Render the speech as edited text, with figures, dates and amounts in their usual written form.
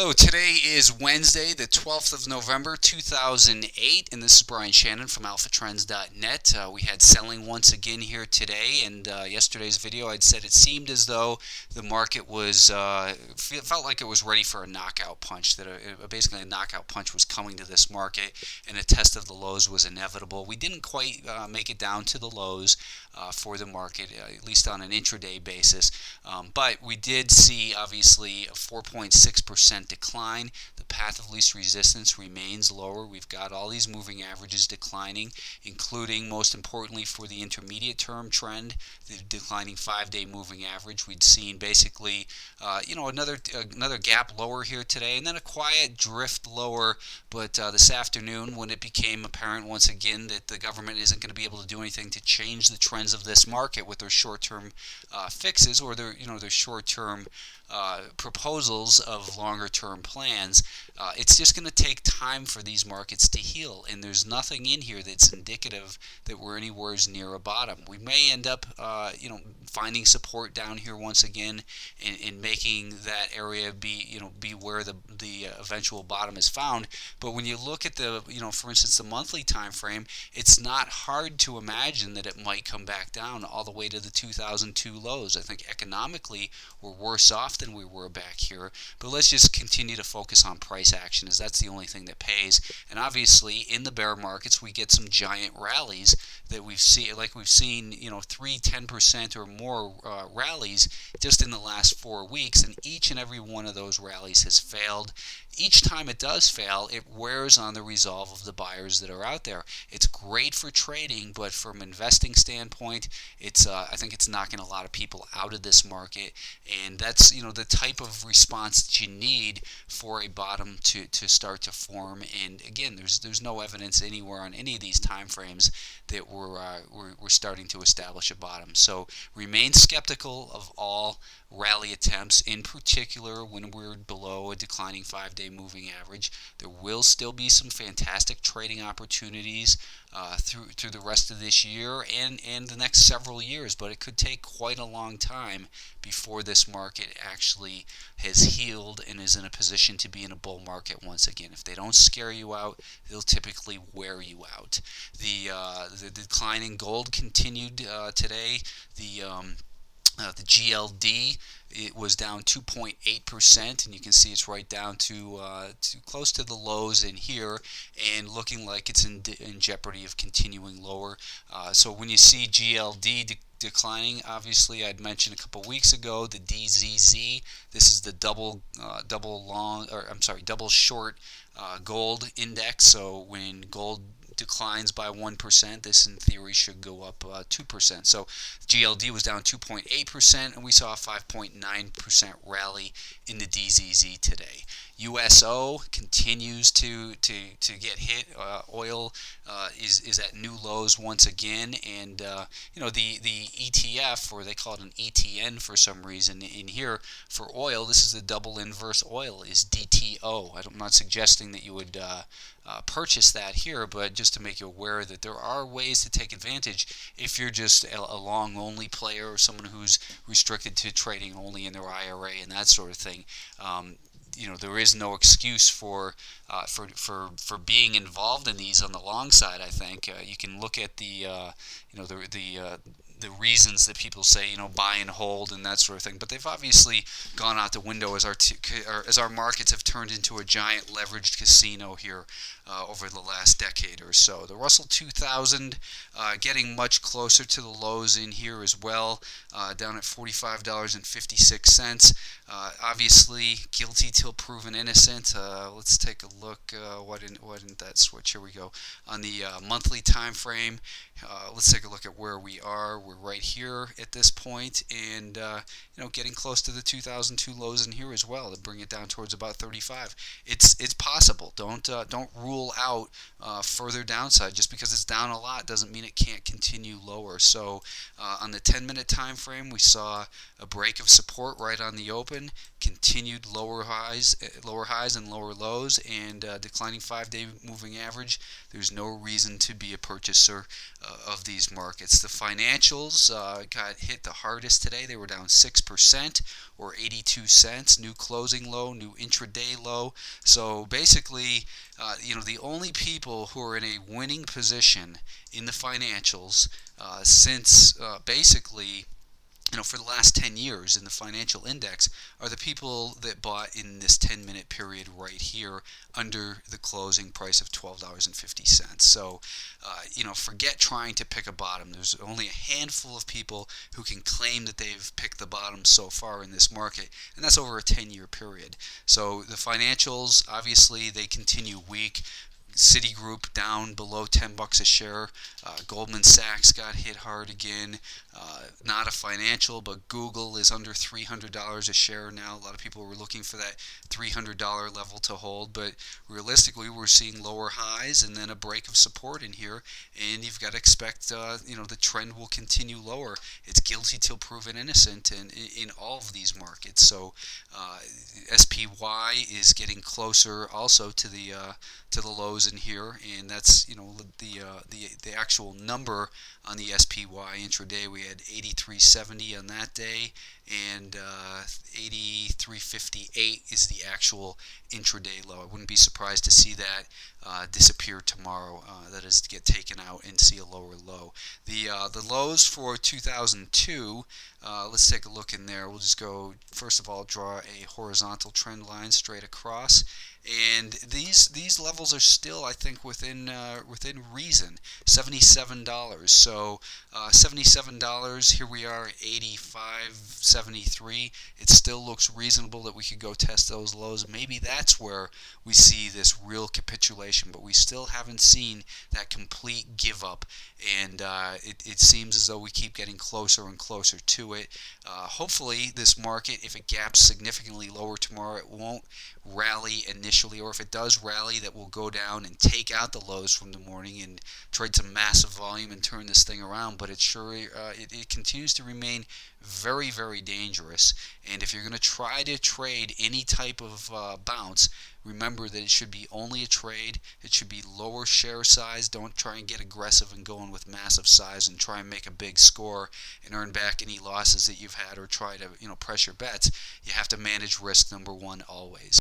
Hello, today is Wednesday, the 12th of November, 2008, and this is Brian Shannon from alphatrends.net. We had selling once again here today, and yesterday's video I'd said it seemed as though the market was, felt like it was ready for a knockout punch, that basically a knockout punch was coming to this market, and a test of the lows was inevitable. We didn't quite make it down to the lows for the market, at least on an intraday basis, but we did see, obviously, a 4.6% decline. The path of least resistance remains lower. We've got all these moving averages declining, including, most importantly, for the intermediate term trend, the declining 5-day moving average. We'd seen basically, another gap lower here today, and then a quiet drift lower. But this afternoon, when it became apparent once again that the government isn't going to be able to do anything to change the trends of this market with their short-term fixes or their short-term proposals of longer-term plans, it's just going to take time for these markets to heal, and there's nothing in here that's indicative that we're anywhere near a bottom. We may end up, finding support down here once again, and making that area be where the eventual bottom is found. But when you look at the, for instance, the monthly time frame, it's not hard to imagine that it might come back down all the way to the 2002 lows. I think economically we're worse off than we were back here, but let's just continue to focus on price action, as that's the only thing that pays. And obviously in the bear markets we get some giant rallies that we've seen, 10% or more rallies just in the last 4 weeks, and each and every one of those rallies has failed. Each time it does fail, it wears on the resolve of the buyers that are out there. It's great for trading, but from an investing standpoint, I think it's knocking a lot of people out of this market, and that's the type of response that you need for a bottom to start to form. And again, there's no evidence anywhere on any of these time frames that we're starting to establish a bottom. So remain skeptical of all rally attempts, in particular when we're below a declining 5-day moving average. There will still be some fantastic trading opportunities through the rest of this year and the next several years, but it could take quite a long time before this market actually has healed and is in a position to be in a bull market once again. If they don't scare you out, they'll typically wear you out. The decline in gold continued today. The GLD, it was down 2.8%, and you can see it's right down to close to the lows in here, and looking like it's in jeopardy of continuing lower. So when you see GLD declining, obviously I'd mentioned a couple weeks ago the DZZ. This is the double short gold index. So when gold declines by 1%, this in theory should go up 2%. So GLD was down 2.8%, and we saw a 5.9% rally in the DZZ today. USO continues to get hit. Oil is at new lows once again, and the ETF, or they call it an ETN for some reason in here for oil. This is the double inverse oil, is DTO. I'm not suggesting that you would purchase that here, but just to make you aware that there are ways to take advantage if you're just a long only player or someone who's restricted to trading only in their IRA and that sort of thing. There is no excuse for being involved in these on the long side. I think you can look at the reasons that people say, buy and hold and that sort of thing, but they've obviously gone out the window as our markets have turned into a giant leveraged casino here over the last decade or so. The Russell 2000 getting much closer to the lows in here as well, down at $45.56. Obviously guilty till proven innocent. Let's take a look. Why didn't that switch? Here we go. On the monthly time frame, let's take a look at where we are. We're right here at this point, and getting close to the 2002 lows in here as well to bring it down towards about 35. It's possible. Don't rule out further downside. Just because it's down a lot doesn't mean it can't continue lower. So on the 10-minute time frame, we saw a break of support right on the open, continued lower highs and lower lows, and declining 5-day moving average. There's no reason to be a purchaser of these markets. The financials Eagles got hit the hardest today. They were down 6% or 82 cents. New closing low, new intraday low. So basically, the only people who are in a winning position in the financials since basically for the last 10 years in the financial index are the people that bought in this 10-minute period right here under the closing price of $12.50. So, forget trying to pick a bottom. There's only a handful of people who can claim that they've picked the bottom so far in this market, and that's over a 10-year period. So the financials, obviously, they continue weak. Citigroup down below $10 a share. Goldman Sachs got hit hard again. Not a financial, but Google is under $300 a share now. A lot of people were looking for that $300 level to hold, but realistically, we're seeing lower highs and then a break of support in here, and you've got to expect the trend will continue lower. It's guilty till proven innocent in all of these markets. So SPY is getting closer also to the lows in here, and that's the actual number on the SPY intraday. We had 83.70 on that day, and 83.58 is the actual intraday low. I wouldn't be surprised to see that disappear tomorrow. That is, to get taken out and see a lower low. The lows for 2002. Let's take a look in there. We'll just go, first of all, draw a horizontal trend line straight across, and these levels are still, I think, within reason. $77. So $77. Here we are, 85.73. It still looks reasonable that we could go test those lows. Maybe that's where we see this real capitulation, but we still haven't seen that complete give up, and it seems as though we keep getting closer and closer to it. Hopefully this market, if it gaps significantly lower tomorrow, it won't rally initially, or if it does rally, that will go down and take out the lows from the morning and trade some massive volume and turn this thing around. But it continues to remain very, very dangerous, and if you're going to try to trade any type of bounce, remember that it should be only a trade. It should be lower share size. Don't try and get aggressive and go in with massive size and try and make a big score and earn back any losses that you've had, or try to press your bets. You have to manage risk, number one, always.